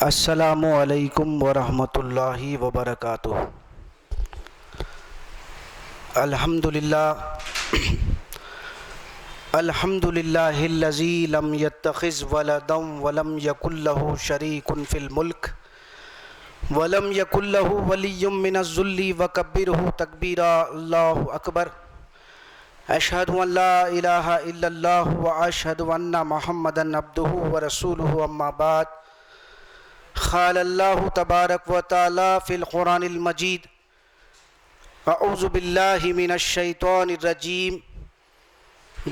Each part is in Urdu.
السلام علیکم ورحمۃ اللہ وبرکاتہ۔ الحمد للہ الذی لم یتخذ ولدا ولم یکن لہ شریک فی الملک ولم یکن لہ ولی من الذل وکبرہ تکبیرا۔ اللہ اکبر۔ اشہد ان لا الہ الا اللہ واشہد ان محمدا عبدہ ورسولہ، اما بعد۔ قال اللہ تبارک و تعالی فی القرآن المجید: اعوذ باللہ من الشیطان الرجیم،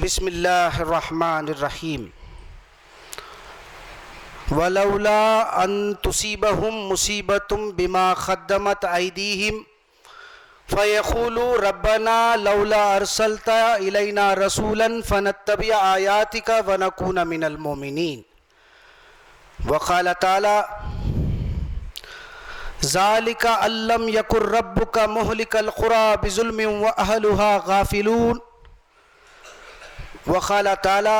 بسم اللہ الرحمن الرحیم۔ ولولا ان تصیبہم مصیبۃ بما قدمت ایدیہم فیقولوا ربنا لولا ارسلت الینا رسولا فنتبع آیاتک ونکون من المؤمنین۔ وقال تعالی: ذالک ان لم یکن ربک مہلک القری بظلم واہلها غافلون۔ وقال تعالی: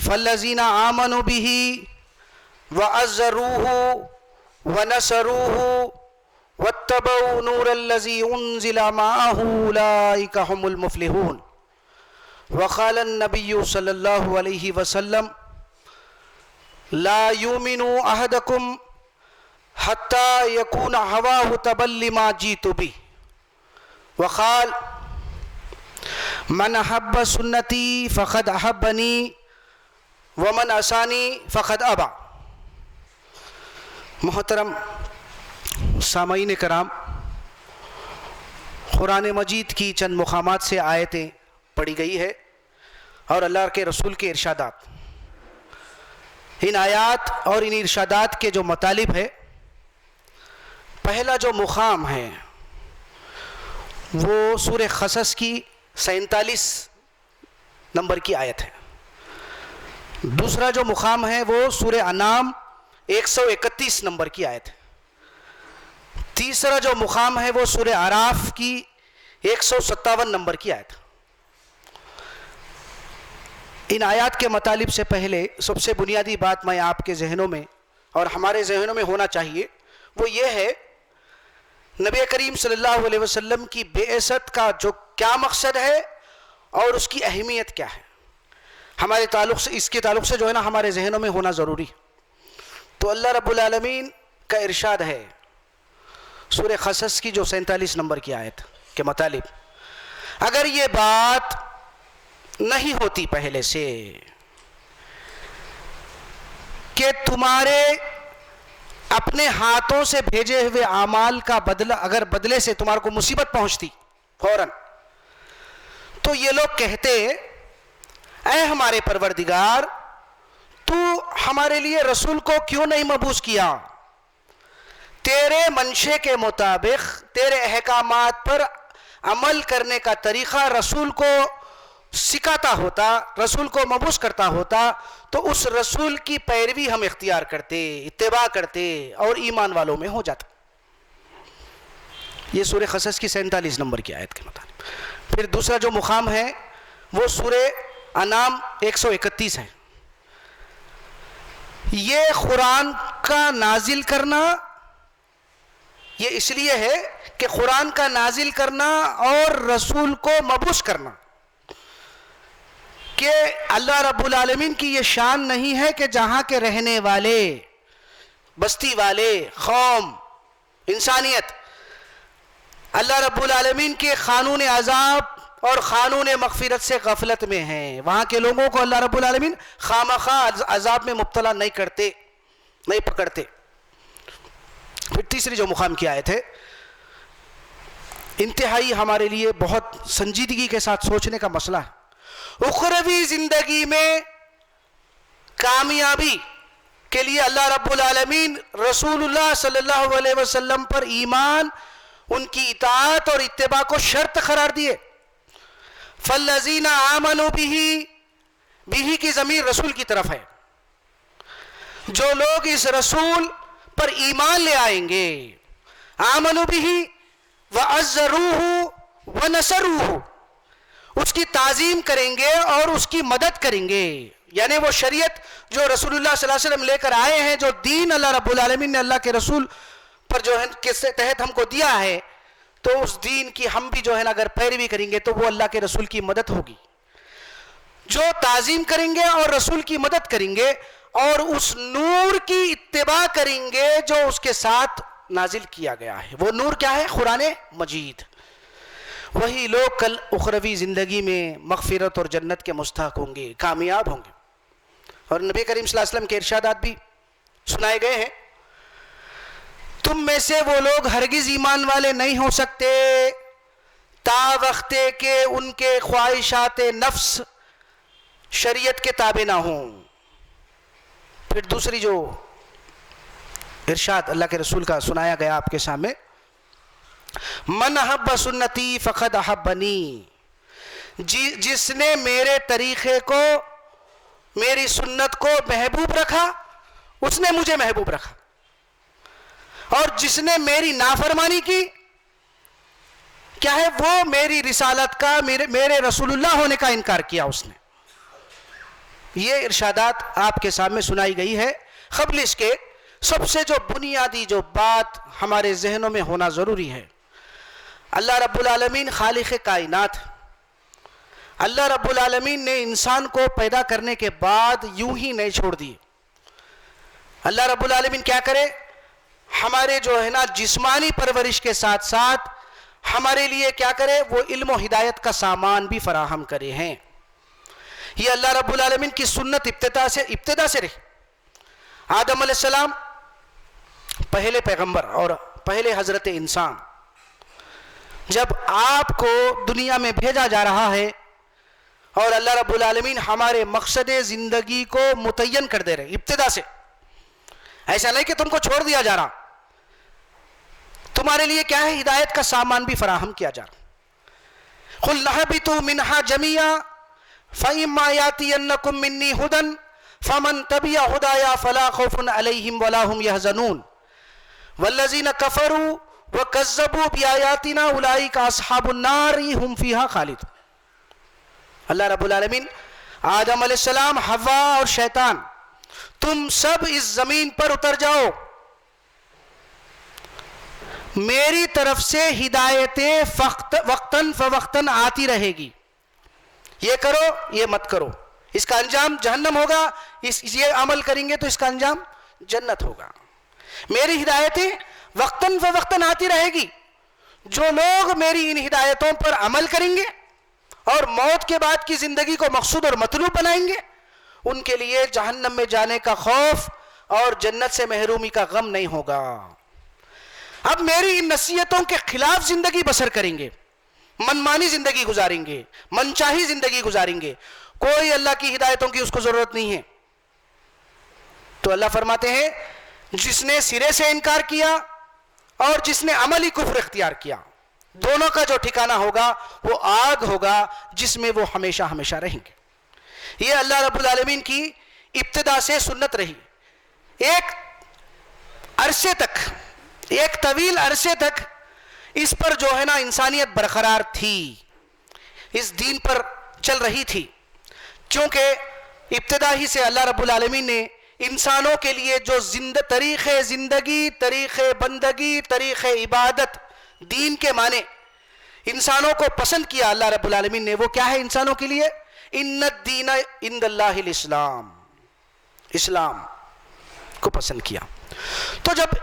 فالذین آمنوا به وعزروه ونصروه واتبعوا نور الذی انزل معه اولئک هم المفلحون۔ وقال النبی صلی اللہ علیہ وسلم: لا یؤمن احدکم حتی یکون ہواہ تبع لما جئت بہ۔ وقال: من احب سنتی فقد احبنی ومن عصانی فقد ابى۔ محترم سامعین کرام، قرآن مجید کی چند مقامات سے آیتیں پڑھی گئی ہے اور اللہ کے رسول کے ارشادات۔ ان آیات اور ان ارشادات کے جو مطالب ہے، پہلا جو مقام ہے وہ سورہ قصص کی 47 نمبر کی آیت ہے۔ دوسرا جو مقام ہے وہ سورہ انعام 131 نمبر کی آیت ہے۔ تیسرا جو مقام ہے وہ سورہ اعراف کی 157 نمبر کی آیت ہے۔ ان آیات کے مطالب سے پہلے سب سے بنیادی بات میں آپ کے ذہنوں میں اور ہمارے ذہنوں میں ہونا چاہیے وہ یہ ہے، نبی کریم صلی اللہ علیہ وسلم کی بعثت کا جو کیا مقصد ہے اور اس کی اہمیت کیا ہے، ہمارے تعلق سے، اس کے تعلق سے جو ہے نا ہمارے ذہنوں میں ہونا ضروری۔ تو اللہ رب العالمین کا ارشاد ہے سورہ قصص کی جو 47 نمبر کی آیت کے مطالب، اگر یہ بات نہیں ہوتی پہلے سے کہ تمہارے اپنے ہاتھوں سے بھیجے ہوئے اعمال کا بدلہ، اگر بدلے سے تمہارے کو مصیبت پہنچتی فوراً، تو یہ لوگ کہتے: اے ہمارے پروردگار، تو ہمارے لیے رسول کو کیوں نہیں مبعوث کیا؟ تیرے منشے کے مطابق تیرے احکامات پر عمل کرنے کا طریقہ رسول کو سکھاتا ہوتا، رسول کو مبعوث کرتا ہوتا، تو اس رسول کی پیروی ہم اختیار کرتے، اتباع کرتے اور ایمان والوں میں ہو جاتا۔ یہ سورہ قصص کی 47 نمبر کی آیت کے مطابق۔ پھر دوسرا جو مقام ہے وہ سورہ انعام 131 ہے۔ یہ قرآن کا نازل کرنا یہ اس لیے ہے کہ قرآن کا نازل کرنا اور رسول کو مبعوث کرنا، کہ اللہ رب العالمین کی یہ شان نہیں ہے کہ جہاں کے رہنے والے، بستی والے، قوم، انسانیت اللہ رب العالمین کے قانون عذاب اور قانون مغفرت سے غفلت میں ہیں، وہاں کے لوگوں کو اللہ رب العالمین خامخواہ عذاب میں مبتلا نہیں کرتے، نہیں پکڑتے۔ پھر تیسری جو مقام کی آیت ہے، انتہائی ہمارے لیے بہت سنجیدگی کے ساتھ سوچنے کا مسئلہ ہے۔ اخروی زندگی میں کامیابی کے لیے اللہ رب العالمین رسول اللہ صلی اللہ علیہ وسلم پر ایمان، ان کی اطاعت اور اتباع کو شرط قرار دیے۔ فالذین آمنوا بھی کی ضمیر رسول کی طرف ہے۔ جو لوگ اس رسول پر ایمان لے آئیں گے، آمنوا بھی وعزروہ ونصروہ، اس کی تعظیم کریں گے اور اس کی مدد کریں گے، یعنی وہ شریعت جو رسول اللہ صلی اللہ علیہ وسلم لے کر آئے ہیں، جو دین اللہ رب العالمین نے اللہ کے رسول پر جو ہے کس تحت ہم کو دیا ہے، تو اس دین کی ہم بھی جو ہے نا اگر پیروی کریں گے تو وہ اللہ کے رسول کی مدد ہوگی. جو تعظیم کریں گے اور رسول کی مدد کریں گے اور اس نور کی اتباع کریں گے جو اس کے ساتھ نازل کیا گیا ہے. وہ نور کیا ہے؟ قرآن مجید. وہی لوگ کل اخروی زندگی میں مغفرت اور جنت کے مستحق ہوں گے، کامیاب ہوں گے. اور نبی کریم صلی اللہ علیہ وسلم کے ارشادات بھی سنائے گئے ہیں. تم میں سے وہ لوگ ہرگز ایمان والے نہیں ہو سکتے تا وقت کہ ان کے خواہشات نفس شریعت کے تابع نہ ہوں. پھر دوسری جو ارشاد اللہ کے رسول کا سنایا گیا آپ کے سامنے، من احب سنتی فقد احبنی، جس نے میرے طریقے کو، میری سنت کو محبوب رکھا اس نے مجھے محبوب رکھا، اور جس نے میری نافرمانی کی کیا ہے؟ وہ میری رسالت کا، میرے رسول اللہ ہونے کا انکار کیا اس نے. یہ ارشادات آپ کے سامنے سنائی گئی ہے. قبل اس کے سب سے جو بنیادی جو بات ہمارے ذہنوں میں ہونا ضروری ہے، اللہ رب العالمین خالق کائنات. اللہ رب العالمین نے انسان کو پیدا کرنے کے بعد یوں ہی نہیں چھوڑ دی. اللہ رب العالمین کیا کرے؟ ہمارے جو ہے نا جسمانی پرورش کے ساتھ ساتھ ہمارے لیے کیا کرے؟ وہ علم و ہدایت کا سامان بھی فراہم کرے ہیں. یہ اللہ رب العالمین کی سنت ابتدا سے رہی. آدم علیہ السلام پہلے پیغمبر اور پہلے حضرت انسان، جب آپ کو دنیا میں بھیجا جا رہا ہے اور اللہ رب العالمین ہمارے مقصد زندگی کو متعین کر دے رہے ابتدا سے. ایسا نہیں کہ تم کو چھوڑ دیا جا رہا، تمہارے لیے کیا ہے؟ ہدایت کا سامان بھی فراہم کیا جا رہا. قُلْ نَهْبِطُوا مِنْهَا جَمِيعًا فَإِمَّا يَأْتِيَنَّكُم مِّنِّي هُدًى فَمَن تَبِعَ هُدَايَ فَلَا خَوْفٌ عَلَيْهِمْ وَلَا هُمْ يَحْزَنُونَ وَالَّذِينَ كَفَرُوا وَكَذَّبُوا بِآيَاتِنَا أُولَٰئِكَ أَصْحَابُ النَّارِ هُمْ فِيهَا خَالِدُونَ. اللہ رب العالمین آدم علیہ السلام، حوا اور شیطان، تم سب اس زمین پر اتر جاؤ، میری طرف سے ہدایتیں وقتاً فوقتاً آتی رہے گی. یہ کرو، یہ مت کرو، اس کا انجام جہنم ہوگا، یہ عمل کریں گے تو اس کا انجام جنت ہوگا. میری ہدایتیں وقتاً فوقتاً آتی رہے گی. جو لوگ میری ان ہدایتوں پر عمل کریں گے اور موت کے بعد کی زندگی کو مقصود اور مطلوب بنائیں گے، ان کے لیے جہنم میں جانے کا خوف اور جنت سے محرومی کا غم نہیں ہوگا. اب میری ان نصیحتوں کے خلاف زندگی بسر کریں گے، منمانی زندگی گزاریں گے، منچاہی زندگی گزاریں گے، کوئی اللہ کی ہدایتوں کی اس کو ضرورت نہیں ہے. تو اللہ فرماتے ہیں جس نے سرے سے انکار کیا اور جس نے عملی کفر اختیار کیا، دونوں کا جو ٹھکانہ ہوگا وہ آگ ہوگا جس میں وہ ہمیشہ ہمیشہ رہیں گے. یہ اللہ رب العالمین کی ابتدا سے سنت رہی. ایک عرصے تک، ایک طویل عرصے تک اس پر جو ہے نا انسانیت برقرار تھی، اس دین پر چل رہی تھی، کیونکہ ابتدا ہی سے اللہ رب العالمین نے انسانوں کے لیے جو طریق زندگی، طریق بندگی، طریق عبادت، دین کے معنی انسانوں کو پسند کیا اللہ رب العالمین نے. وہ کیا ہے انسانوں کے لیے؟ ان الدین عند اللہ الاسلام، اسلام کو پسند کیا. تو جب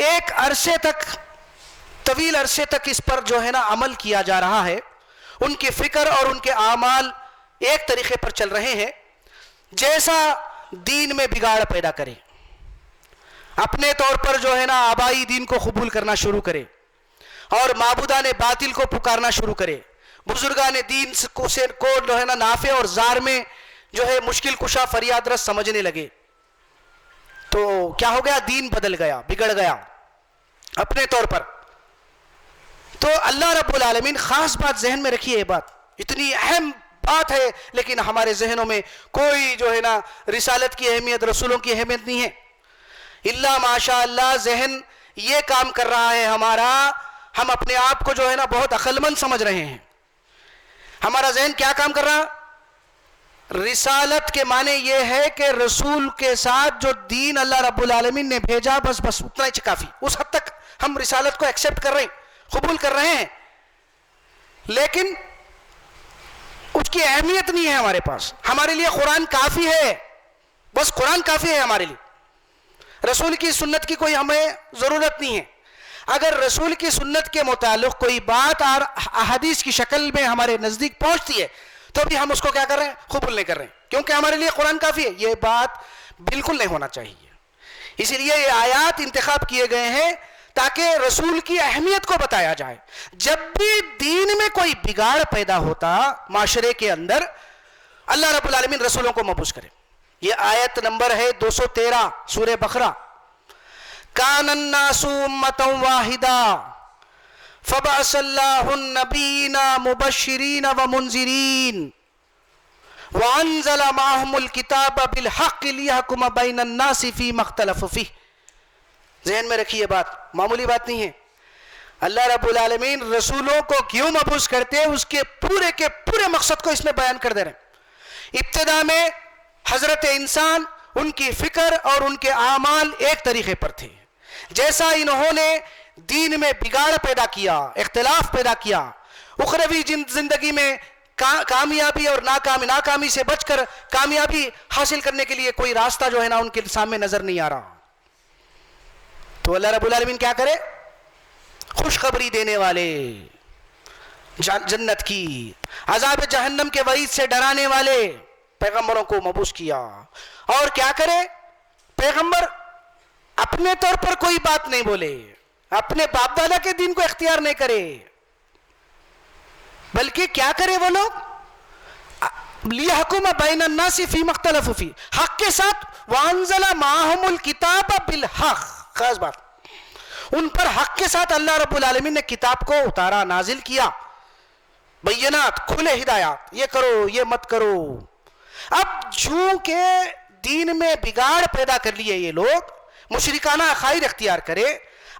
ایک عرصے تک، طویل عرصے تک اس پر جو ہے نا عمل کیا جا رہا ہے، ان کی فکر اور ان کے اعمال ایک طریقے پر چل رہے ہیں، جیسا دین میں بگاڑ پیدا کرے، اپنے طور پر جو ہے نا آبائی دین کو قبول کرنا شروع کرے اور معبودان باطل کو پکارنا شروع کرے، بزرگان دین کو جو ہے نا نافع اور زار میں جو ہے مشکل کشا فریاد رس سمجھنے لگے، تو کیا ہو گیا؟ دین بدل گیا، بگڑ گیا اپنے طور پر. تو اللہ رب العالمین، خاص بات ذہن میں رکھیے، یہ بات اتنی اہم بات ہے لیکن ہمارے ذہنوں میں کوئی جو ہے نا رسالت کی اہمیت، رسولوں کی اہمیت نہیں ہے. اللہ ماشاء اللہ ذہن یہ کام کر رہا ہے ہمارا، ہم اپنے آپ کو جو ہے نا بہت عقل مند سمجھ رہے ہیں. ہمارا ذہن کیا کام کر رہا؟ رسالت کے معنی یہ ہے کہ رسول کے ساتھ جو دین اللہ رب العالمین نے بھیجا بس اتنا ہی کافی. اس حد تک ہم رسالت کو ایکسپٹ کر رہے ہیں, قبول کر رہے ہیں, لیکن اس کی اہمیت نہیں ہے ہمارے پاس. ہمارے لیے قرآن کافی ہے, بس قرآن کافی ہے ہمارے لیے. رسول کی سنت کی کوئی ہمیں ضرورت نہیں ہے. اگر رسول کی سنت کے متعلق کوئی بات اور احادیث کی شکل میں ہمارے نزدیک پہنچتی ہے تو بھی ہم اس کو کیا کر رہے ہیں, قبول نہیں کر رہے ہیں, کیونکہ ہمارے لیے قرآن کافی ہے. یہ بات بالکل نہیں ہونا چاہیے. اسی لیے یہ آیات انتخاب کیے گئے ہیں تاکہ رسول کی اہمیت کو بتایا جائے. جب بھی دین میں کوئی بگاڑ پیدا ہوتا معاشرے کے اندر, اللہ رب العالمین رسولوں کو مبعوث کرے. یہ آیت نمبر ہے 213 سورہ بقرہ. کان الناس امۃ واحدہ فبعث اللہ النبیین مبشرین ومنذرین وانزل معهم الکتاب بالحق لیحکم بین الناس فیما اختلفوا فیہ. ذہن میں رکھیے, بات معمولی بات نہیں ہے. اللہ رب العالمین رسولوں کو کیوں مبعوث کرتے ہیں, اس کے پورے مقصد کو اس میں بیان کر دے رہے ہیں. ابتدا میں حضرت انسان, ان کی فکر اور ان کے اعمال ایک طریقے پر تھے. جیسا انہوں نے دین میں بگاڑ پیدا کیا, اختلاف پیدا کیا, اخروی زندگی میں کامیابی اور ناکامی سے بچ کر کامیابی حاصل کرنے کے لیے کوئی راستہ جو ہے نا ان کے سامنے نظر نہیں آ رہا, تو اللہ رب العالمین کیا کرے, خوشخبری دینے والے, جنت کی, عذاب جہنم کے وعید سے ڈرانے والے پیغمبروں کو مبعوث کیا. اور کیا کرے, پیغمبر اپنے طور پر کوئی بات نہیں بولے, اپنے باپ دادا کے دین کو اختیار نہیں کرے, بلکہ کیا کرے وہ لوگ, لیحکم بین الناس فیما اختلفوا فیہ, حق کے ساتھ, وانزل معهم الکتاب بالحق. خاص بات, ان پر حق کے ساتھ اللہ رب العالمین نے کتاب کو اتارا, نازل کیا, بینات, کھلے ہدایات, یہ کرو یہ مت کرو. اب چونکہ دین میں بگاڑ پیدا کر لیے یہ لوگ, مشرکانہ عقائد اختیار کرے,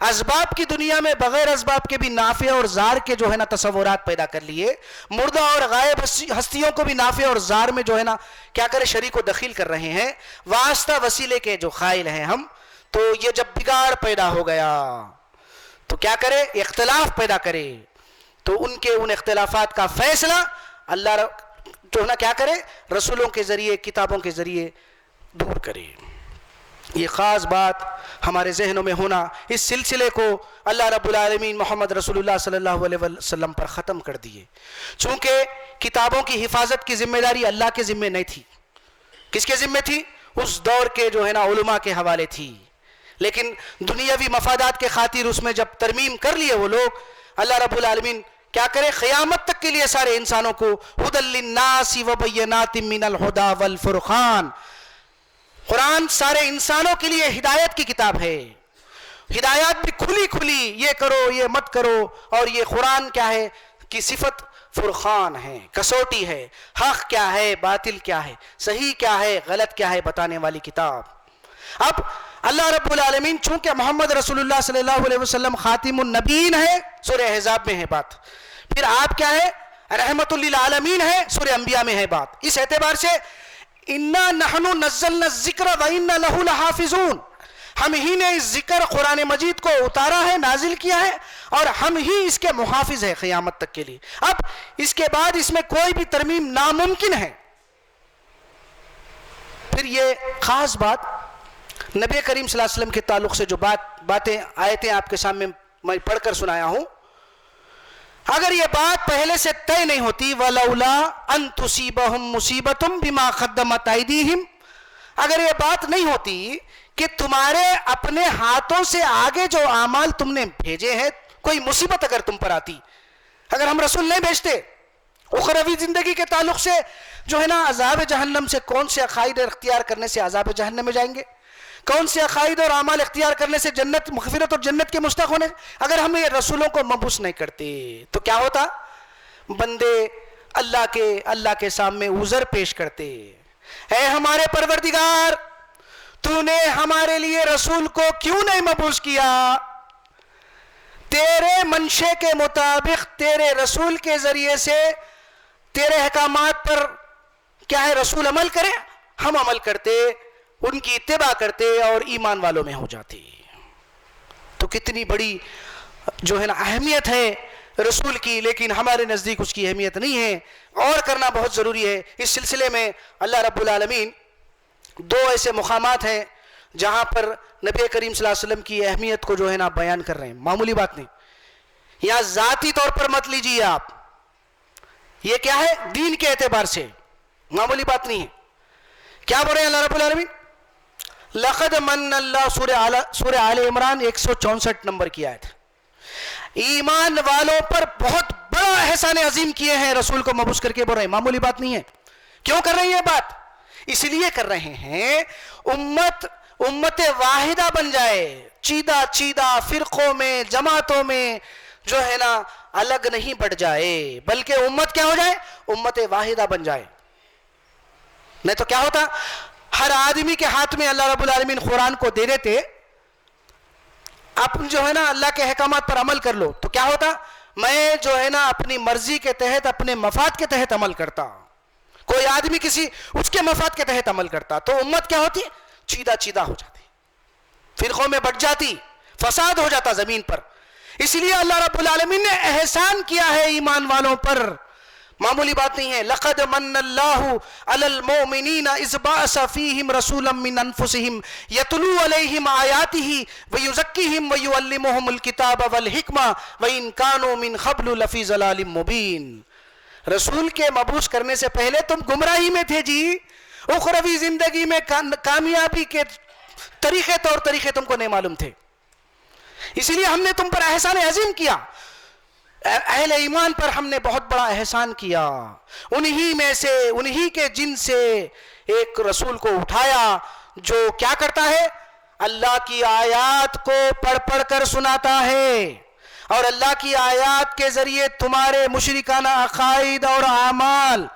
اسباب کی دنیا میں بغیر اسباب کے بھی نافع اور ضار کے جو ہے نا تصورات پیدا کر لیے, مردہ اور غائب ہستیوں کو بھی نافع اور ضار میں جو ہے نا کیا کرے, شریک و دخیل کر رہے ہیں, واسطہ وسیلے کے جو قائل ہیں ہم. تو یہ جب بگاڑ پیدا ہو گیا تو کیا کرے, اختلاف پیدا کرے, تو ان اختلافات کا فیصلہ اللہ جو ہے نا کیا کرے, رسولوں کے ذریعے, کتابوں کے ذریعے دور کرے. یہ خاص بات ہمارے ذہنوں میں ہونا, اس سلسلے کو اللہ رب العالمین محمد رسول اللہ صلی اللہ علیہ وسلم پر ختم کر دیے. چونکہ کتابوں کی حفاظت کی ذمہ داری اللہ کے ذمہ نہیں تھی, کس کے ذمہ تھی, اس دور کے جو ہے نا علماء کے حوالے تھی. لیکن دنیاوی مفادات کے خاطر اس میں جب ترمیم کر لیے وہ لوگ, اللہ رب العالمین کیا کرے, قیامت تک کے لیے سارے انسانوں کو ھدی للناس وبینات من الھدی والفرقان, قرآن سارے انسانوں کے لیے ہدایت کی کتاب ہے. ہدایات بھی کھلی کھلی, یہ کرو یہ مت کرو. اور یہ قرآن کیا ہے کی صفت, فرقان ہے, کسوٹی ہے, حق کیا ہے باطل کیا ہے, صحیح کیا ہے غلط کیا ہے بتانے والی کتاب. اب اللہ رب العالمین چونکہ محمد رسول اللہ صلی اللہ علیہ وسلم خاتم النبیین ہے, سورہ احزاب میں ہے بات. پھر آپ کیا ہے, رحمت للعالمین ہے, سورہ انبیاء میں ہے بات. اس اعتبار سے اِنَّا نَحْنُ نَزَّلْنَا الذِّكْرَ وَإِنَّا لَهُ لَحَافِظُونَ, ہم ہی نے اس ذکر قرآن مجید کو اتارا ہے, نازل کیا ہے, اور ہم ہی اس کے محافظ ہیں قیامت تک کے لیے. اب اس کے بعد اس میں کوئی بھی ترمیم ناممکن ہے. پھر یہ خاص بات نبی کریم صلی اللہ علیہ وسلم کے تعلق سے جو باتیں آیتیں آپ کے سامنے میں پڑھ کر سنایا ہوں, اگر یہ بات پہلے سے طے نہیں ہوتی, وَلَوْلَا أَن تُصِيبَهُم مُّصِيبَةٌ بِمَا قَدَّمَتْ أَيْدِيهِمْ, اگر یہ بات نہیں ہوتی کہ تمہارے اپنے ہاتھوں سے آگے جو اعمال تم نے بھیجے ہیں, کوئی مصیبت اگر تم پر آتی, اگر ہم رسول نہیں بھیجتے, اخروی زندگی کے تعلق سے جو ہے نا عذاب جہنم سے, کون سے عقائد اختیار کرنے سے عذاب جہنم میں جائیں گے, کون سے عقائد اور اعمال اختیار کرنے سے جنت, مغفرت اور جنت کے مستحق ہونے, اگر ہم یہ رسولوں کو مبعوث نہیں کرتے تو کیا ہوتا, بندے اللہ کے سامنے عذر پیش کرتے, اے ہمارے پروردگار تو نے ہمارے لیے رسول کو کیوں نہیں مبعوث کیا, تیرے منشے کے مطابق تیرے رسول کے ذریعے سے تیرے احکامات پر کیا ہے رسول عمل کرے، ہم عمل کرتے، ان کی اتباع کرتے اور ایمان والوں میں ہو جاتے. تو کتنی بڑی جو ہے نا اہمیت ہے رسول کی، لیکن ہمارے نزدیک اس کی اہمیت نہیں ہے، اور کرنا بہت ضروری ہے. اس سلسلے میں اللہ رب العالمین دو ایسے مقامات ہیں جہاں پر نبی کریم صلی اللہ علیہ وسلم کی اہمیت کو جو ہے نا بیان کر رہے ہیں. معمولی بات نہیں، یا ذاتی طور پر مت لیجیے آپ، یہ کیا ہے دین کے اعتبار سے معمولی بات نہیں ہے. کیا بول رہے ہیں اللہ رب العالمین؟ لقد من اللہ، سورہ آل عمران 164 نمبر کی آیت. ایمان والوں پر بہت بڑا احسان عظیم کیے ہیں، رسول کو مبعوث کر کے بول رہے ہیں. معمولی بات نہیں ہے. کیوں کر رہے ہیں یہ بات؟ اس لیے کر رہے ہیں امت واحدہ بن جائے، چیدہ فرقوں میں، جماعتوں میں جو ہے نا الگ نہیں بڑھ جائے، بلکہ امت کیا ہو جائے؟ امت واحدہ بن جائے. نہیں تو کیا ہوتا؟ ہر آدمی کے ہاتھ میں اللہ رب العالمین قرآن کو دے دیتے، آپ جو ہے نا اللہ کے احکامات پر عمل کر لو، تو کیا ہوتا؟ میں جو ہے نا اپنی مرضی کے تحت، اپنے مفاد کے تحت عمل کرتا، کوئی آدمی کسی اس کے مفاد کے تحت عمل کرتا، تو امت کیا ہوتی؟ چیدہ ہو جاتی، فرقوں میں بٹ جاتی، فساد ہو جاتا زمین پر. اس لیے اللہ رب العالمین نے احسان کیا ہے ایمان والوں پر، معمولی بات نہیں ہے. لقد من اللہ علی المؤمنین اذ بعث فیہم رسولا من انفسہم یتلو علیہم آیاتہ ویزکیہم ویعلمہم الکتاب والحکمہ وان کانوا من قبل لفی ضلال مبین. رسول کے مبعوث کرنے سے پہلے تم گمراہی میں تھے جی، اخروی زندگی میں کامیابی کے طریقے تم کو نہیں معلوم تھے، اسی لیے ہم نے تم پر احسان عظیم کیا. اہل ایمان پر ہم نے بہت بڑا احسان کیا، انہی کے جن سے ایک رسول کو اٹھایا جو کیا کرتا ہے؟ اللہ کی آیات کو پڑھ کر سناتا ہے، اور اللہ کی آیات کے ذریعے تمہارے مشرکانہ عقائد اور اعمال،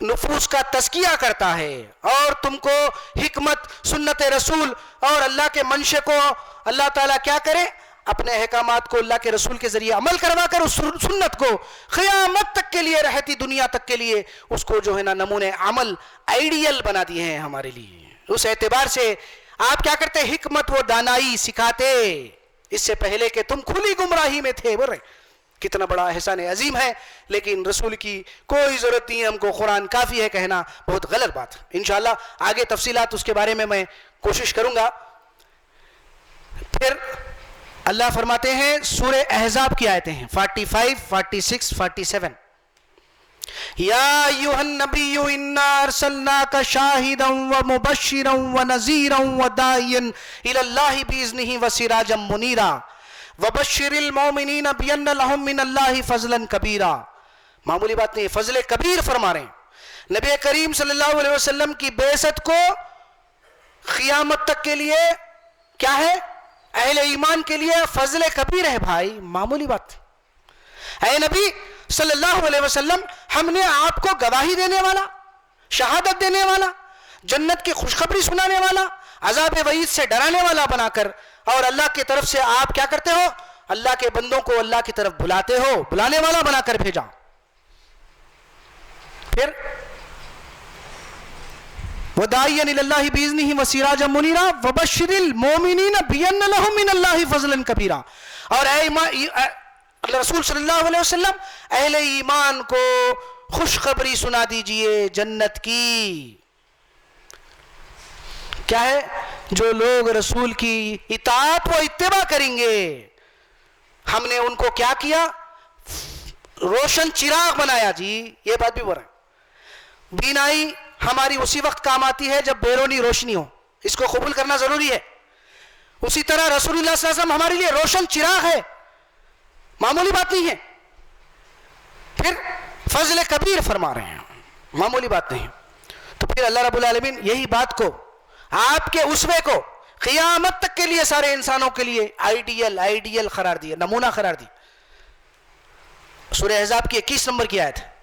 نفوس کا تزکیہ کرتا ہے، اور تم کو حکمت، سنت رسول اور اللہ کے منشے کو اللہ تعالیٰ کیا کرے؟ اپنے احکامات کو اللہ کے رسول کے ذریعے عمل کروا کر اس سنت کو قیامت تک کے لیے، رہتی دنیا تک کے لیے اس کو جو ہے نا نمونے عمل آئیڈیل بنا دیے ہیں ہمارے لیے. اس اعتبار سے آپ کیا کرتے؟ حکمت و دانائی سکھاتے، اس سے پہلے کہ تم کھلی گمراہی میں تھے. بول رہے کتنا بڑا احسان عظیم ہے، لیکن رسول کی کوئی ضرورت نہیں ہے، ہم کو قرآن کافی ہے کہنا بہت غلط بات. انشاءاللہ آگے تفصیلات اس کے بارے میں کوشش کروں گا. پھر اللہ فرماتے ہیں سورہ احزاب کی آیتیں ہیں 45، 46، 47. یا ایھا النبی انا ارسلناک شاہدا ومبشرا ونذیرا وداعیا الی اللہ باذنہ وسراجا منیرا وبشر المؤمنین بان لہم من اللہ فضلا کبیرا. معمولی بات نہیں، فضل کبیر فرما رہے ہیں. نبی کریم صلی اللہ علیہ وسلم کی بعثت کو قیامت تک کے لیے کیا ہے؟ اہل ایمان کے لیے فضل کبیر ہے بھائی، معمولی بات. اے نبی صلی اللہ علیہ وسلم، ہم نے آپ کو گواہی دینے والا، شہادت دینے والا، جنت کی خوشخبری سنانے والا، عذاب وعید سے ڈرانے والا بنا کر، اور اللہ کی طرف سے آپ کیا کرتے ہو؟ اللہ کے بندوں کو اللہ کی طرف بلاتے ہو، بلانے والا بنا کر بھیجا. پھر وَدَاعِيًا إِلَى اللَّهِ بِإِذْنِهِ وَسِرَاجًا مُنِيرًا وَبَشِّرِ الْمُؤْمِنِينَ بِأَنَّ لَهُم مِّنَ اللَّهِ فَضْلًا كَبِيرًا. اور رسول صلی اللہ علیہ وسلم اہل ایمان کو خوشخبری سنا دیجئے جنت کی. کیا ہے؟ جو لوگ رسول کی اطاعت و اتباع کریں گے، ہم نے ان کو کیا کیا؟ روشن چراغ بنایا جی. یہ بات بھی بول رہے ہیں. بینائی ہماری اسی وقت کام آتی ہے جب بیرونی روشنی ہو، اس کو قبول کرنا ضروری ہے. اسی طرح رسول اللہ صلی اللہ علیہ وسلم ہمارے لیے روشن چراغ ہے، معمولی بات نہیں ہے. پھر فضل کبیر فرما رہے ہیں، معمولی بات نہیں. تو پھر اللہ رب العالمین یہی بات کو، آپ کے اسوے کو قیامت تک کے لیے سارے انسانوں کے لیے آئیڈیل قرار دیا، نمونہ قرار دی. سورہ احزاب کی 21 نمبر کی آیت ہے.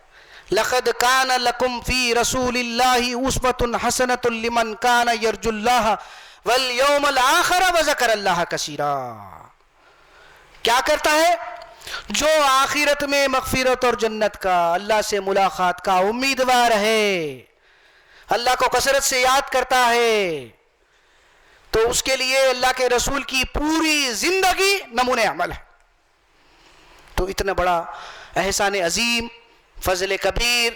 لقد کان لکم فی رسول اللہ اسوۃ حسنۃ لمن کان یرجو اللہ والیوم الآخر وذکر اللہ کثیرا. کیا کرتا ہے؟ جو آخرت میں مغفرت اور جنت کا، اللہ سے ملاقات کا امیدوار ہے، اللہ کو کثرت سے یاد کرتا ہے، تو اس کے لیے اللہ کے رسول کی پوری زندگی نمونہ عمل ہے۔ تو اتنا بڑا احسان عظیم، فضل کبیر،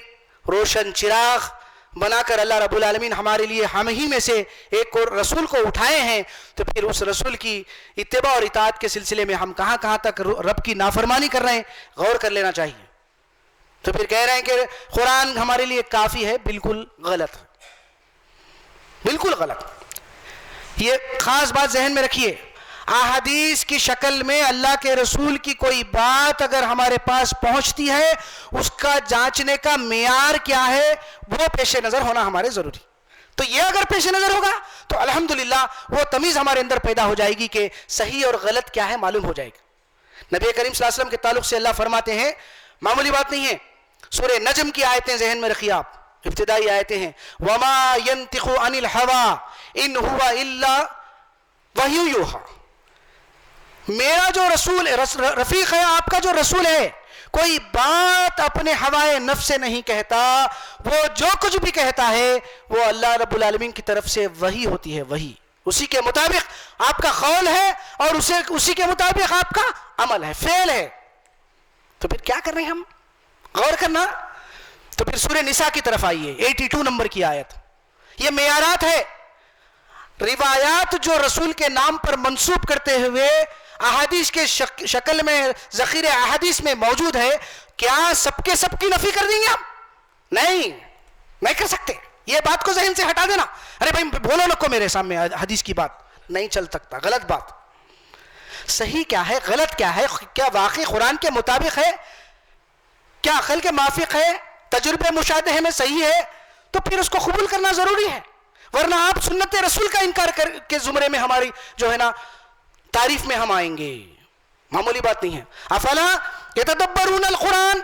روشن چراغ بنا کر اللہ رب العالمین ہمارے لیے ہم ہی میں سے ایک اور رسول کو اٹھائے ہیں، تو پھر اس رسول کی اتباع اور اطاعت کے سلسلے میں ہم کہاں کہاں تک رب کی نافرمانی کر رہے ہیں، غور کر لینا چاہیے۔ تو پھر کہہ رہے ہیں کہ قرآن ہمارے لیے کافی ہے، بالکل غلط ہے، بالکل غلط۔ یہ خاص بات ذہن میں رکھیے، احادیث کی شکل میں اللہ کے رسول کی کوئی بات اگر ہمارے پاس پہنچتی ہے، اس کا جانچنے کا معیار کیا ہے وہ پیش نظر ہونا ہمارے ضروری۔ تو یہ اگر پیش نظر ہوگا تو الحمدللہ وہ تمیز ہمارے اندر پیدا ہو جائے گی کہ صحیح اور غلط کیا ہے معلوم ہو جائے گا۔ نبی کریم صلی اللہ علیہ وسلم کے تعلق سے اللہ فرماتے ہیں، معمولی بات نہیں ہے، سورہ نجم کی آیتیں ذہن میں رکھیے آپ، ابتدائی آیتیں ہیں، وَمَا يَنْتِقُ عَنِ الْهَوَىٰ إِنْ هُوَ إِلَّا وَحْيٌ يُوحَىٰ۔ میرا جو رسول رفیق ہے، آپ کا جو رسول ہے، کوئی بات اپنے ہوائے نفس سے نہیں کہتا، وہ جو کچھ بھی کہتا ہے وہ اللہ رب العالمین کی طرف سے وحی ہوتی ہے، وحی، اسی کے مطابق آپ کا قول ہے اور اسی کے مطابق آپ کا عمل ہے، فعل ہے۔ تو پھر کیا کر رہے ہیں ہم؟ غور کرنا۔ تو پھر سورہ نساء کی طرف آئیے، 82 نمبر کی آیت۔ یہ معیارات ہے، روایات جو رسول کے نام پر منسوب کرتے ہوئے احادیث کے شکل میں ذخیر احادیث میں موجود ہے، کیا سب کے سب کی نفی کر دیں گے ہم؟ نہیں کر سکتے۔ یہ بات کو ذہن سے ہٹا دینا، ارے بھائی بولو نہ کو میرے سامنے حدیث کی بات نہیں چل سکتا، غلط بات۔ صحیح کیا ہے، غلط کیا ہے، کیا واقعی قرآن کے مطابق ہے، کیا عقل کے موافق ہے، تجربے مشاہدے میں صحیح ہے، تو پھر اس کو قبول کرنا ضروری ہے، ورنہ آپ سنت رسول کا انکار کر کے زمرے میں ہماری جو ہے نا تعریف میں ہم آئیں گے۔ معمولی بات نہیں ہے۔ افلا یتدبرون القرآن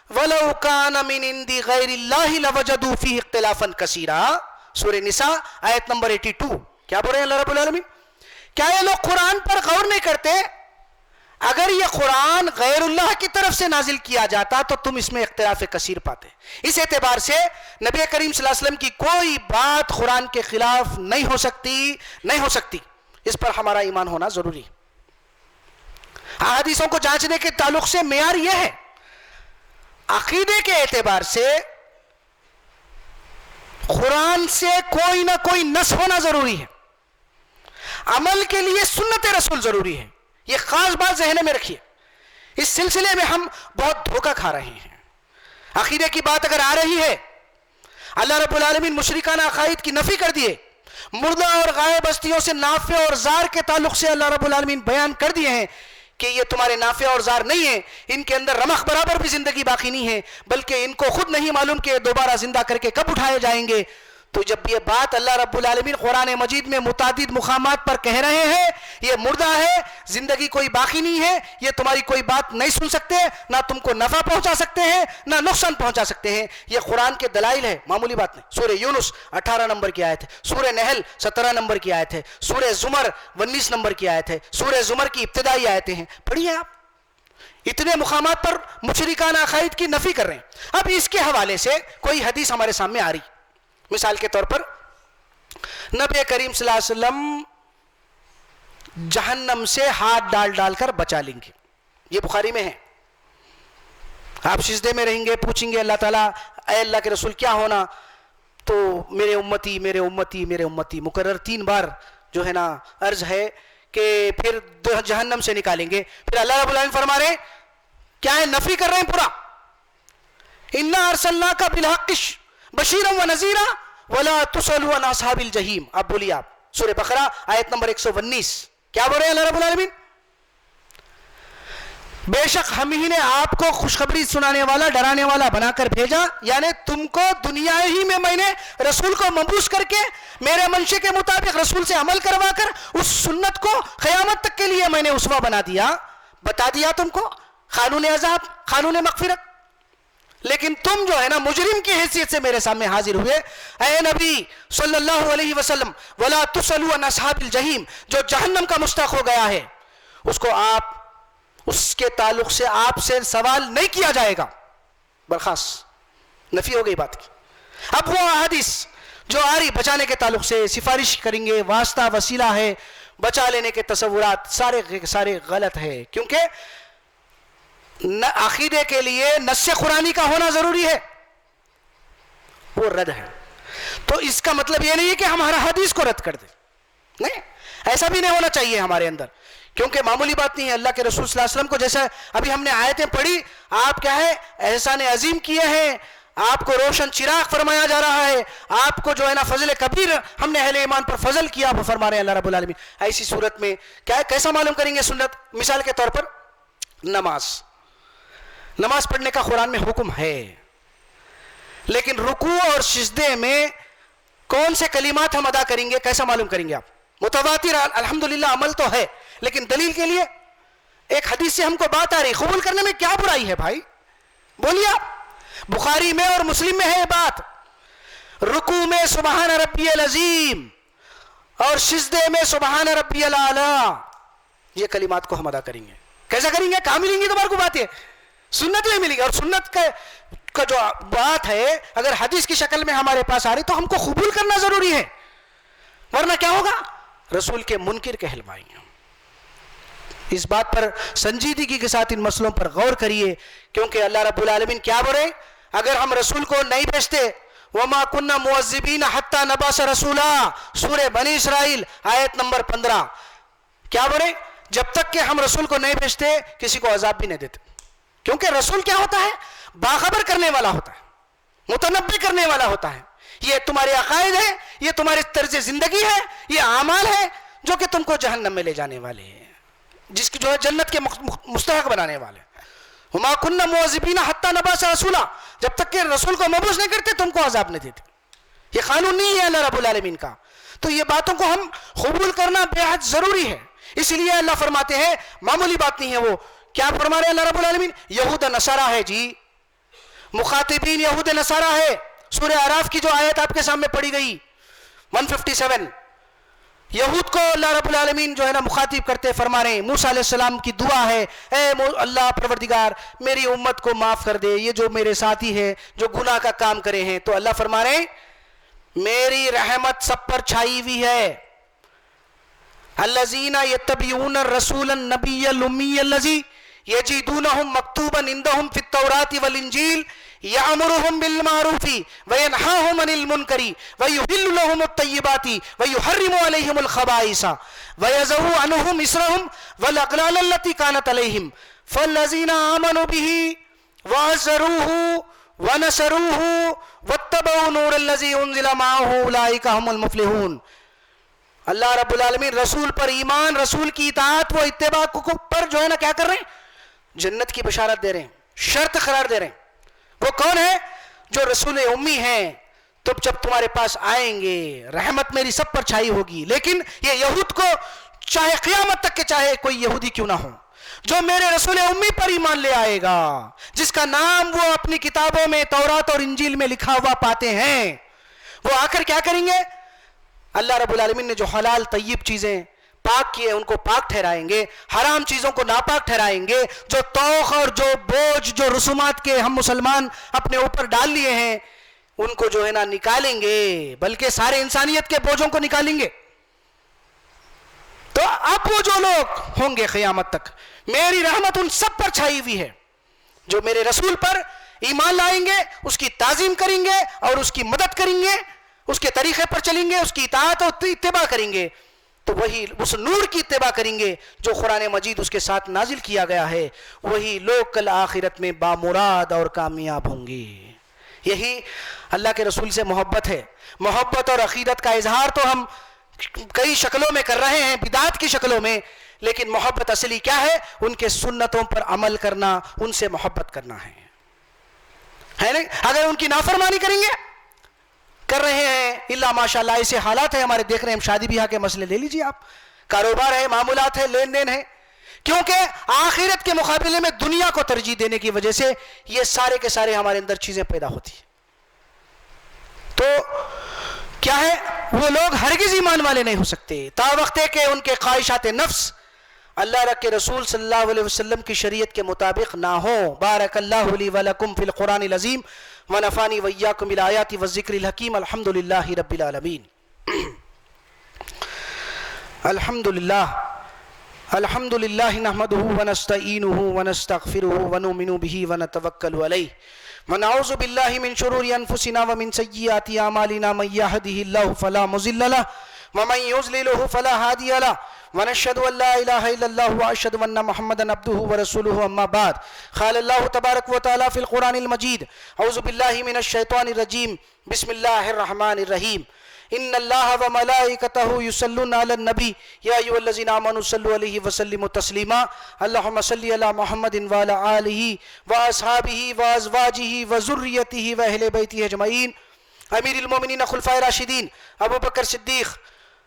ولو کان من عند غیر اللہ لوجدوا فیہ اختلافا کثیرا، سورہ نساء آیت نمبر 82۔ کیا بول رہے ہیں اللہ رب العالمین؟ کیا یہ لوگ قرآن پر غور نہیں کرتے؟ اگر یہ قرآن غیر اللہ کی طرف سے نازل کیا جاتا تو تم اس میں اختلاف کثیر پاتے۔ اس اعتبار سے نبی کریم صلی اللہ علیہ وسلم کی کوئی بات قرآن کے خلاف نہیں ہو سکتی، اس پر ہمارا ایمان ہونا ضروری ہے۔ احادیثوں کو جانچنے کے تعلق سے معیار یہ ہے، عقیدے کے اعتبار سے قرآن سے کوئی نہ کوئی نص ہونا ضروری ہے، عمل کے لیے سنت رسول ضروری ہے۔ یہ خاص بات ذہن میں رکھیے، اس سلسلے میں ہم بہت دھوکہ کھا رہے ہیں۔ عقیدے کی بات اگر آ رہی ہے، اللہ رب العالمین مشرکانہ عقائد کی نفی کر دیے، مردہ اور غائب ہستیوں سے نافع اور ضار کے تعلق سے اللہ رب العالمین بیان کر دیے ہیں کہ یہ تمہارے نافع اور ضار نہیں ہیں، ان کے اندر رمق برابر بھی زندگی باقی نہیں ہے، بلکہ ان کو خود نہیں معلوم کہ دوبارہ زندہ کر کے کب اٹھائے جائیں گے۔ تو جب یہ بات اللہ رب العالمین قرآن مجید میں متعدد مقامات پر کہہ رہے ہیں، یہ مردہ ہے، زندگی کوئی باقی نہیں ہے، یہ تمہاری کوئی بات نہیں سن سکتے، نہ تم کو نفع پہنچا سکتے ہیں نہ نقصان پہنچا سکتے ہیں، یہ قرآن کے دلائل ہے، معمولی بات نہیں۔ سورہ یونس 18 نمبر کی آیت ہے، سورہ نحل 17 نمبر کی آیت ہے، سورہ زمر 19 نمبر کی آیت ہے، سورہ زمر کی ابتدائی آیتیں ہیں، پڑھیے آپ۔ اتنے مقامات پر مشرکانہ عقائد کی نفی کر رہے ہیں۔ اب اس کے حوالے سے کوئی حدیث ہمارے سامنے آ رہی، مثال کے طور پر نبی کریم صلی اللہ علیہ وسلم جہنم سے ہاتھ ڈال کر بچا لیں گے، یہ بخاری میں ہے۔ آپ سجدے میں رہیں گے، پوچھیں گے اللہ تعالیٰ اے اللہ کے رسول کیا ہونا، تو میرے امتی میرے امتی میرے امتی مکرر 3 بار جو ہے نا عرض ہے کہ پھر جہنم سے نکالیں گے۔ پھر اللہ رب العالمین فرما رہے ہیں، کیا ہے، نفی کر رہے ہیں پورا، اِنَّا أَرْسَلْنَاكَ بِالْحَقِّ بشیرا و نذیرا ولا تسألوا عن اصحاب الجحیم۔ اب بولیے آپ، سورہ بقرہ آیت نمبر 119، کیا بول رہے ہیں اللہ رب العالمین؟ بے شک ہم ہی نے آپ کو خوشخبری سنانے والا ڈرانے والا بنا کر بھیجا، یعنی تم کو دنیا ہی میں نے رسول کو مبعوث کر کے میرے منشے کے مطابق رسول سے عمل کروا کر اس سنت کو قیامت تک کے لیے میں نے اسوہ بنا دیا، بتا دیا تم کو قانون عذاب، قانون مغفرت۔ لیکن تم جو ہے نا مجرم کی حیثیت سے میرے سامنے حاضر ہوئے، اے نبی صلی اللہ علیہ وسلم، ولا تسألوا عن اصحاب الجحیم، جو جہنم کا مستحق ہو گیا ہے، اس کو آپ اس کے تعلق سے آپ سے سوال نہیں کیا جائے گا. برخاست، نفی ہو گئی بات کی. اب وہ احادیث جو آ رہی بچانے کے تعلق سے سفارش کریں گے، واسطہ وسیلہ ہے، بچا لینے کے تصورات سارے غلط ہے، کیونکہ عقیدے کے لیے نص قرآنی کا ہونا ضروری ہے، وہ رد ہے. تو اس کا مطلب یہ نہیں ہے کہ ہم ہر حدیث کو رد کر دیں، نہیں، ایسا بھی نہیں ہونا چاہیے ہمارے اندر، کیونکہ معمولی بات نہیں ہے. اللہ کے رسول صلی اللہ علیہ وسلم کو جیسا ابھی ہم نے آیتیں پڑھی، آپ کیا ہے احسان عظیم کیے ہیں، آپ کو روشن چراغ فرمایا جا رہا ہے، آپ کو جو ہے نا فضل کبیر ہم نے اہل ایمان پر فضل کیا، وہ فرما رہے ہیں اللہ رب العالمین. ایسی صورت میں کیا ہے، کیسا معلوم کریں گے سنت؟ مثال کے طور پر نماز پڑھنے کا قرآن میں حکم ہے، لیکن رکوع اور سجدے میں کون سے کلمات ہم ادا کریں گے، کیسا معلوم کریں گے آپ؟ متواتر الحمدللہ عمل تو ہے، لیکن دلیل کے لیے ایک حدیث سے ہم کو بات آ رہی، قبول کرنے میں کیا برائی ہے بھائی؟ بولیے آپ. بخاری میں اور مسلم میں ہے یہ بات، رکوع میں سبحان ربی العظیم اور سجدے میں سبحان ربی الاعلی، یہ کلمات کو ہم ادا کریں گے. کیسا کریں گے؟ کہاں ملیں گی تمہارے کو بات؟ یہ سنت میں ملے گی، اور سنت کا جو بات ہے اگر حدیث کی شکل میں ہمارے پاس آ رہی تو ہم کو قبول کرنا ضروری ہے، ورنہ کیا ہوگا؟ رسول کے منکر کہلوائیں گے. اس بات پر سنجیدگی کے ساتھ ان مسئلوں پر غور کریے، کیونکہ اللہ رب العالمین کیا بولے؟ اگر ہم رسول کو نہیں بھیجتے، وَمَا كُنَّا مُعَذِّبِينَ حَتَّى نَبْعَثَ رَسُولًا، سورہ بنی اسرائیل آیت نمبر 15. کیا بولے؟ جب تک کہ ہم رسول کو نہیں بھیجتے کسی کو عذاب بھی نہیں دیتے، کیونکہ رسول کیا ہوتا ہے؟ باخبر کرنے والا ہوتا ہے، متنبع کرنے والا ہوتا ہے. یہ تمہارے عقائد ہے، یہ تمہارے طرز زندگی ہے، یہ اعمال ہے جو کہ تم کو جہنم میں لے جانے والے ہیں، جس کی جو ہے جنت کے مستحق بنانے والے. وما كنا معذبین حتی نبعث رسولا، جب تک کہ رسول کو مبعوث نہیں کرتے تم کو عذاب نہیں دیتے. یہ قانون نہیں ہے اللہ رب العالمین کا. تو یہ باتوں کو ہم قبول کرنا بے حد ضروری ہے. اس لیے اللہ فرماتے ہیں معمولی بات نہیں ہے. وہ کیا فرما رہے ہیں اللہ رب العالمین؟ یہود نصارہ ہے جی، مخاطبین یہود نصارہ ہے. سورہ اعراف کی جو آیت آپ کے سامنے پڑھی گئی 157، یہود کو اللہ رب العالمین جو ہے نا مخاطب کرتے فرما رہے ہیں، موسیٰ علیہ السلام کی دعا ہے، اے اللہ پروردگار میری امت کو معاف کر دے، یہ جو میرے ساتھی ہے جو گناہ کا کام کرے ہیں. تو اللہ فرما رہے ہیں میری رحمت سب پر چھائی ہوئی ہے. الذین یتبعون الرسول النبی الامی الذی یجدونہم مکتوبا عندہم فی التوراۃ والانجیل یأمرہم بالمعروف وینہاہم عن المنکر ویحل لہم الطیبات ویحرم علیہم الخبائث ویضع عنہم اصرہم والاغلال التی کانت علیہم فالذین آمنوا بہ وعزروہ ونصروہ واتبعوا نور الذی انزل معہ اولئک هم المفلحون. اللہ رب العالمین رسول پر ایمان، رسول کی اطاعت و اتباع پر جو ہے نا کیا کر رہے ہیں؟ جنت کی بشارت دے رہے ہیں، شرط قرار دے رہے ہیں. وہ کون ہے؟ جو رسول امی ہیں. تو جب تمہارے پاس آئیں گے رحمت میری سب پر چھائی ہوگی. لیکن یہ یہود کو چاہے قیامت تک کے چاہے کوئی یہودی کیوں نہ ہو، جو میرے رسول امی پر ایمان لے آئے گا، جس کا نام وہ اپنی کتابوں میں تورات اور انجیل میں لکھا ہوا پاتے ہیں، وہ آ کر کیا کریں گے؟ اللہ رب العالمین نے جو حلال طیب چیزیں پاک کیے ان کو پاک ٹھہرائیں گے، حرام چیزوں کو ناپاک ٹھہرائیں گے. جو توخ اور جو بوجھ جو رسومات کے ہم مسلمان اپنے اوپر ڈال لیے ہیں ان کو جو ہے نا نکالیں گے، بلکہ سارے انسانیت کے بوجھوں کو نکالیں گے. تو اب وہ جو لوگ ہوں گے قیامت تک میری رحمت ان سب پر چھائی ہوئی ہے، جو میرے رسول پر ایمان لائیں گے، اس کی تعظیم کریں گے اور اس کی مدد کریں گے، اس کے طریقے پر چلیں گے، اس کی اطاعت اور اتباع کریں گے، تو وہی اس نور کی اتباع کریں گے جو قرآن مجید اس کے ساتھ نازل کیا گیا ہے. وہی لوگ کل آخرت میں بامراد اور کامیاب ہوں گے. یہی اللہ کے رسول سے محبت ہے. محبت اور عقیدت کا اظہار تو ہم کئی شکلوں میں کر رہے ہیں، بدعت کی شکلوں میں، لیکن محبت اصلی کیا ہے؟ ان کے سنتوں پر عمل کرنا، ان سے محبت کرنا ہے نا؟ اگر ان کی نافرمانی کریں گے، کر رہے ہیں اللہ ماشاء اللہ، ایسے حالات ہیں ہمارے دیکھ رہے ہیں. ہم شادی بیاہ کے مسئلے لے لیجیے آپ، کاروبار ہے، معاملات ہے، لین دین ہے، کیونکہ آخرت کے مقابلے میں دنیا کو ترجیح دینے کی وجہ سے یہ سارے کے سارے ہمارے اندر چیزیں پیدا ہوتی ہیں. تو کیا ہے؟ وہ لوگ ہرگز ایمان والے نہیں ہو سکتے تا وقت کہ ان کے خواہشات نفس اللہ کے رسول صلی اللہ علیہ وسلم کی شریعت کے مطابق نہ ہوں۔ بارک اللہ لی ولکم فی القرآن العظیم ونفعنی وإیاکم بالآیات والذکر الحکیم۔ الحمدللہ رب العالمین۔ الحمدللہ نحمدہ ونستعینہ ونستغفرہ ونؤمن بہ ونتوکل علیہ ونعوذ باللہ من شرور انفسنا ومن سیئات اعمالنا من یہدہ اللہ فلا مضل لہ ومن یضللہ فلا ہادی لہ ونشهد ان لا اله الا الله واشهد ان محمدا عبده ورسوله اما بعد قال الله تبارك وتعالى في القرآن المجيد اعوذ بالله من الشيطان الرجيم بسم الله الرحمن الرحيم ان الله وملائكته يصلون على النبي يا ايها الذين امنوا صلوا عليه وسلموا تسليما اللهم صل على محمد وعلى اله واصحابه وازواجه وذريته واهل بيته اجمعين امیر المومنین خلفائے راشدین ابو بکر صدیق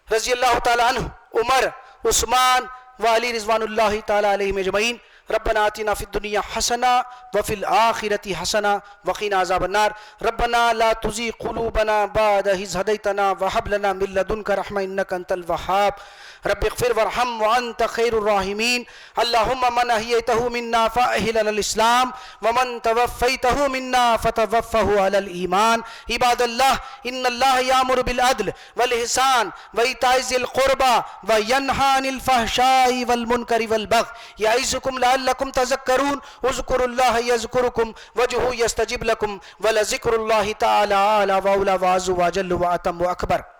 رضی اللہ تعالی عنہ، عمر، عثمان وعلی رضوان اللہ تعالی علیہم اجمعین۔ ربنا آتنا فی الدنیا حسنہ وفی الآخرۃ حسنہ وقنا عذاب النار۔ ربنا لا تزغ قلوبنا بعد إذ هديتنا وهب لنا من لدنك رحمة إنك أنت الوهاب رب اغفر وارحم وأنت خير الراحمين اللهم من أحييته منا فأحيه على الإسلام ومن توفيته منا فتوفه على الإيمان۔ عباد الله إن الله يأمر بالعدل والإحسان وإيتاء ذي القربى وينهى عن الفحشاء والمنكر والبغي يعظكم لعلكم تذكرون اذكروا الله يذكركم وادعوه يستجب لكم ولذكر الله تعالى أعلى وأولى وأعز وأجل وأتم وأكبر۔